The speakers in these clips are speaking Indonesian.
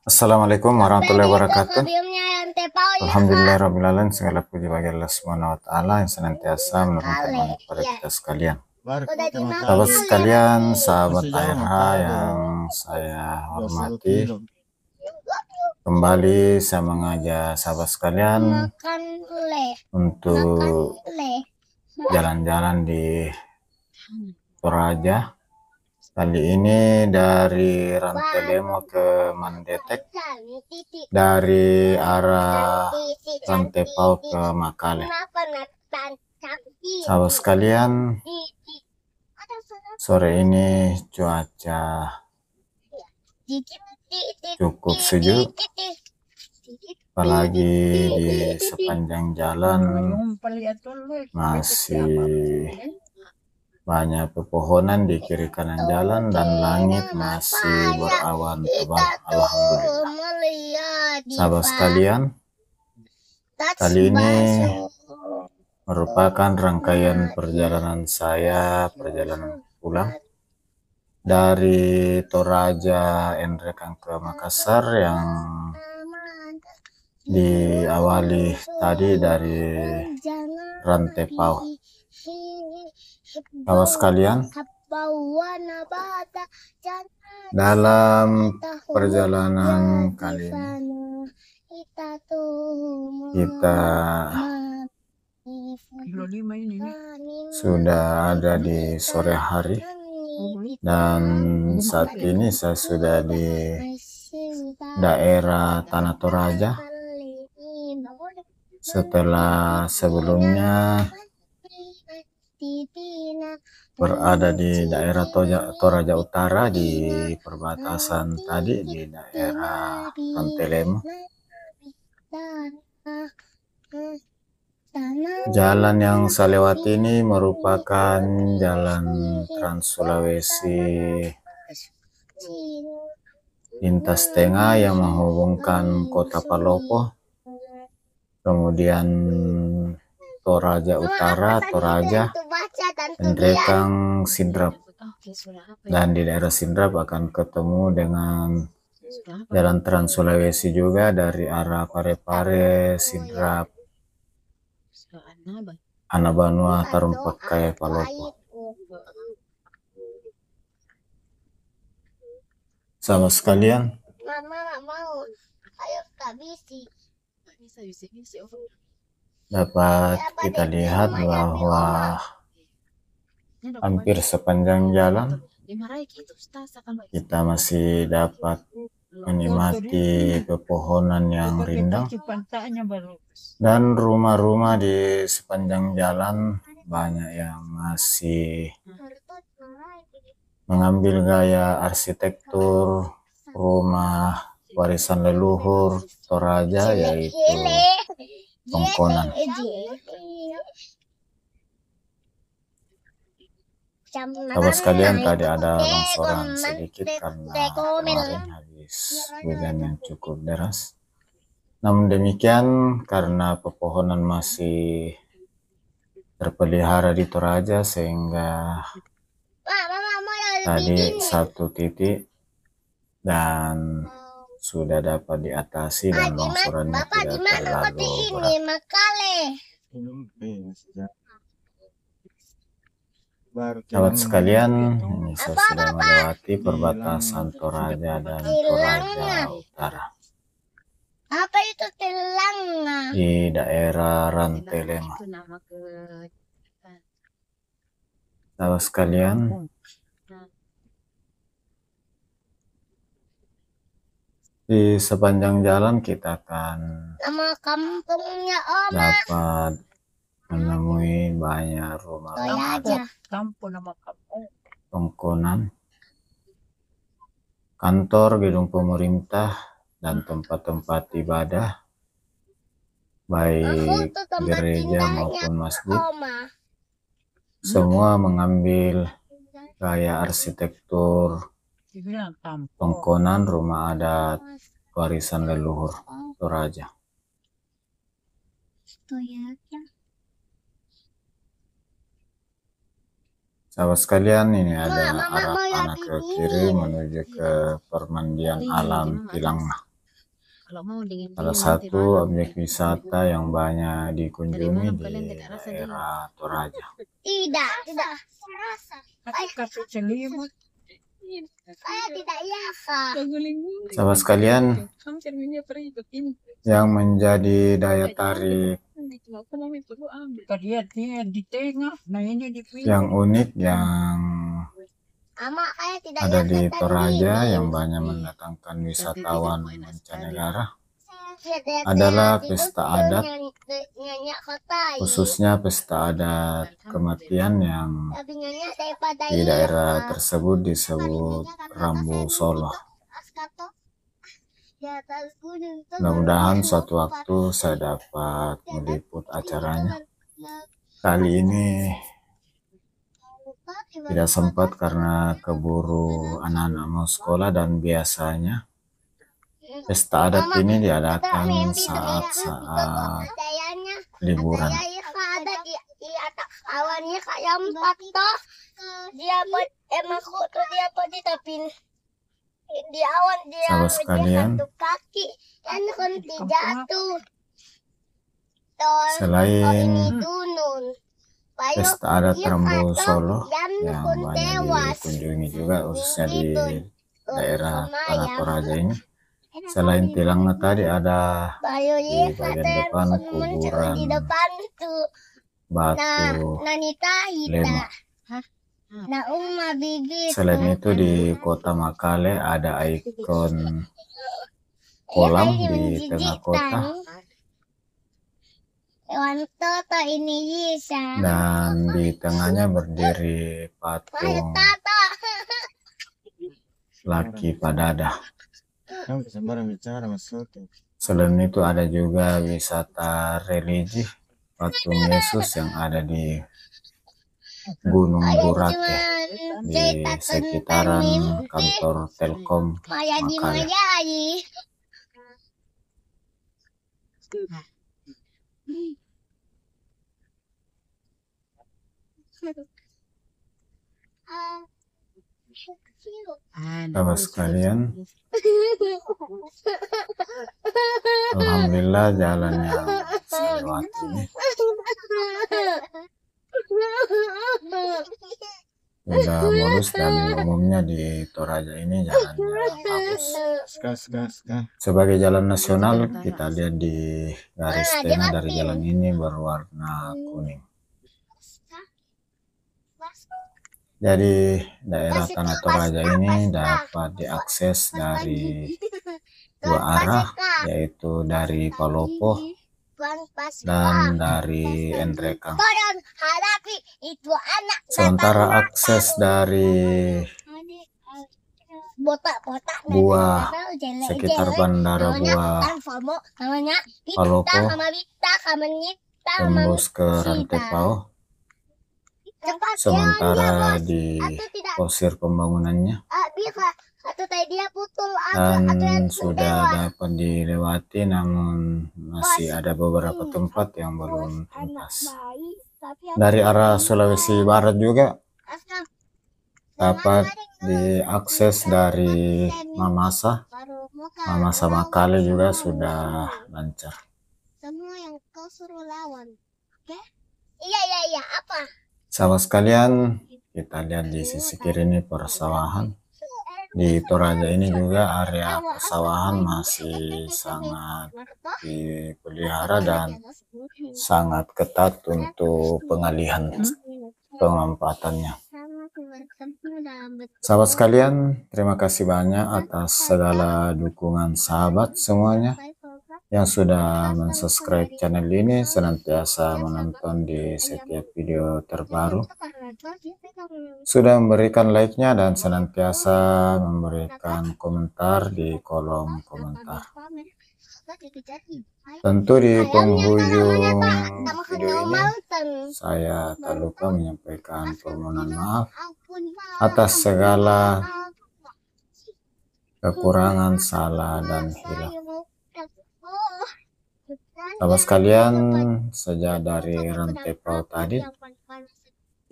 Assalamualaikum warahmatullahi wabarakatuh. Alhamdulillahirrahmanirrahim. Segala puji bagi Allah Subhanahu wa Ta'ala yang senantiasa menurunkan rahmat kepada kita sekalian. Sahabat sekalian, sahabat ARH yang saya hormati, kembali saya mengajak sahabat sekalian untuk jalan-jalan di Toraja. Kali ini dari Rantelemo ke Mandetek, dari arah Rantepau ke Makale. Sahabat sekalian, sore ini cuaca cukup sejuk, apalagi di sepanjang jalan masih banyak pepohonan di kiri kanan jalan dan langit masih berawan tebal. Alhamdulillah. Sahabat sekalian, kali ini merupakan rangkaian perjalanan saya, perjalanan pulang dari Toraja Endrekang ke Makassar yang diawali tadi dari Rantepau. Sahabat sekalian, dalam perjalanan kali ini kita sudah ada di sore hari dan saat ini saya sudah di daerah Tanah Toraja setelah sebelumnya berada di daerah Toraja Utara di perbatasan tadi di daerah Rantelemo. Jalan yang saya lewati ini merupakan jalan Trans Sulawesi lintas tengah yang menghubungkan kota Palopo, kemudian Toraja Utara, Toraja, Endrekang, Sidrap. Dan di daerah Sidrap akan ketemu dengan jalan Trans Sulawesi juga dari arah Parepare, Sidrap, Anabanua, Tarumpakai, Palopo. Sama sekalian, dapat kita lihat bahwa hampir sepanjang jalan kita masih dapat menikmati pepohonan yang rindang dan rumah-rumah di sepanjang jalan banyak yang masih mengambil gaya arsitektur rumah warisan leluhur Toraja, yaitu tongkonan. Sahabat sekalian, tadi ada longsoran sedikit karena kemarin habis hujan yang cukup deras. Namun demikian, karena pepohonan masih terpelihara di Toraja sehingga tadi satu titik dan sudah dapat diatasi dan longsorannya tidak terlalu berat. Sahabat sekalian, ini saya sudah melewati perbatasan Toraja dan Toraja Utara. Apa itu telang? Di daerah Rantelemo. Sahabat sekalian, di sepanjang jalan kita akan Nama kampungnya Om. dapat menemui banyak rumah-rumah tongkonan, kantor, gedung pemerintah, dan tempat-tempat ibadah, baik gereja maupun masjid. Semua mengambil gaya arsitektur tongkonan rumah adat warisan leluhur Toraja. Sahabat sekalian, ini ada Mama arah mau panah ke kiri menuju ke permandian alam Tilangmah. Salah satu objek wisata yang banyak dikunjungi di daerah Toraja. Tidak. Saya tidak yaka. Sahabat sekalian, yang menjadi daya tarik yang unik yang ada di Toraja yang banyak mendatangkan wisatawan mancanegara adalah pesta adat, khususnya pesta adat kematian yang di daerah tersebut disebut Rambu Solo. Mudah-mudahan suatu waktu saya dapat meliput acaranya. Kali ini tidak sempat karena keburu anak-anak mau sekolah, dan biasanya pesta adat ini diadakan saat-saat liburan. Awalnya kayak 4 toh. Dia di awan dia Sahabat sekalian, kaki kan jatuh. Selain pesta adat Rambu Solo yang banyak dikunjungi juga khususnya di daerah Tanah Toraja ini, selain Tilangmah tadi ada di bagian depan kuburan batu lema. Selain itu di kota Makale ada ikon kolam di tengah kota, dan di tengahnya berdiri patung Laki Padada. Selain itu ada juga wisata religi patung Yesus yang ada di Gunung Burate di sekitaran kantor Telkom Makale. Sahabat sekalian, alhamdulillah jalan yang saya lewati ini sudah mulus, dan umumnya di Toraja ini jalannya bagus. Sebagai jalan nasional, kita lihat di garis tengah dari jalan ini berwarna kuning. Jadi daerah Tanah Toraja ini dapat diakses dari 2 arah, yaitu dari Palopo dan dari Endrekang. Sementara akses dari Buah sekitar Bandara Buah Palopo tembus ke Rantepao. Sementara di posir pembangunannya dan sudah dapat dilewati, namun masih ada beberapa tempat yang belum tuntas. Dari arah Sulawesi Barat juga dapat diakses dari Mamasa Makale juga sudah lancar. Semua yang kau suruh lawan, oke? Iya, apa? Sahabat sekalian, kita lihat di sisi kiri ini persawahan. Di Toraja ini juga area persawahan masih sangat dipelihara dan sangat ketat untuk pengalihan pemanfaatannya. Sahabat sekalian, terima kasih banyak atas segala dukungan sahabat semuanya yang sudah mensubscribe channel ini, senantiasa menonton di setiap video terbaru, sudah memberikan like-nya dan senantiasa memberikan komentar di kolom komentar. Tentu di penghujung video ini saya tak lupa menyampaikan permohonan maaf atas segala kekurangan, salah dan hilaf. Sahabat sekalian, sejak dari Rantepao tadi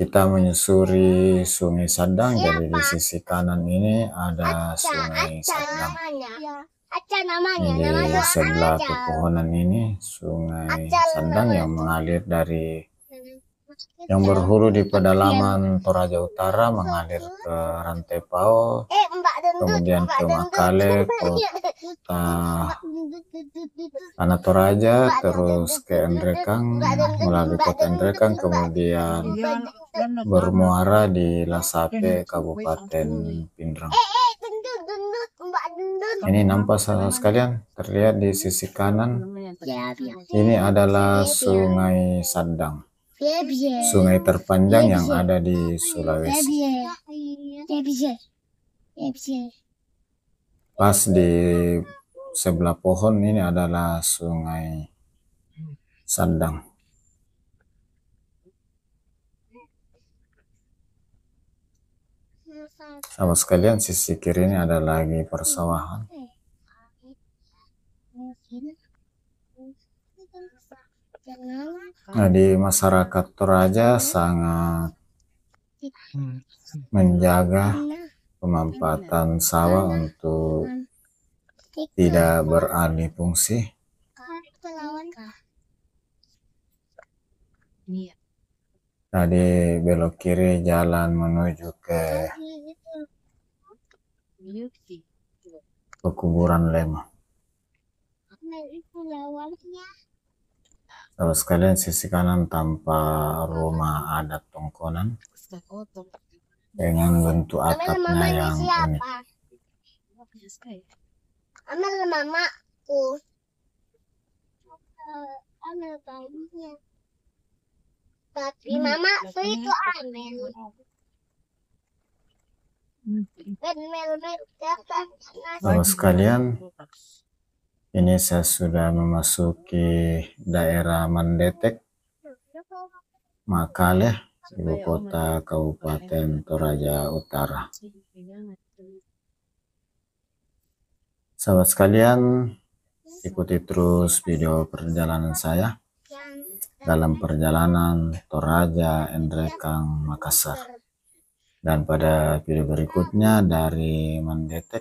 kita menyusuri Sungai Sadang. Jadi di sisi kanan ini ada Sungai Sadang. Ini di sebelah pepohonan ini Sungai Sadang yang mengalir dari yang berhulu di pedalaman Toraja Utara, mengalir ke Rantepao, kemudian ke Makale, kota Tanah Toraja, terus ke Endrekang, melalui kota Endrekang, kemudian bermuara di Lasape, Kabupaten Pindrang. Ini nampak saudara sekalian, terlihat di sisi kanan. Ini adalah Sungai Sadang, sungai terpanjang yang ada di Sulawesi. Pas di sebelah pohon ini adalah Sungai Sadang. Sahabat sekalian, sisi kiri ini ada lagi persawahan. Nah, di masyarakat Toraja sangat menjaga pemanfaatan sawah untuk tidak beralih fungsi. Tadi belok kiri jalan menuju ke Pekuburan Lema. Sahabat sekalian, sisi kanan tampak rumah adat Tongkonan dengan bentuk atapnya yang unik. Amel mamaku. Amel bayinya. Tapi mama tuh itu Amel. Sahabat sekalian, ini saya sudah memasuki daerah Mandetek, Makale, ibu kota Kabupaten Toraja Utara. Sahabat sekalian, ikuti terus video perjalanan saya dalam perjalanan Toraja, Endrekang, Makassar. Dan pada video berikutnya dari Mandetek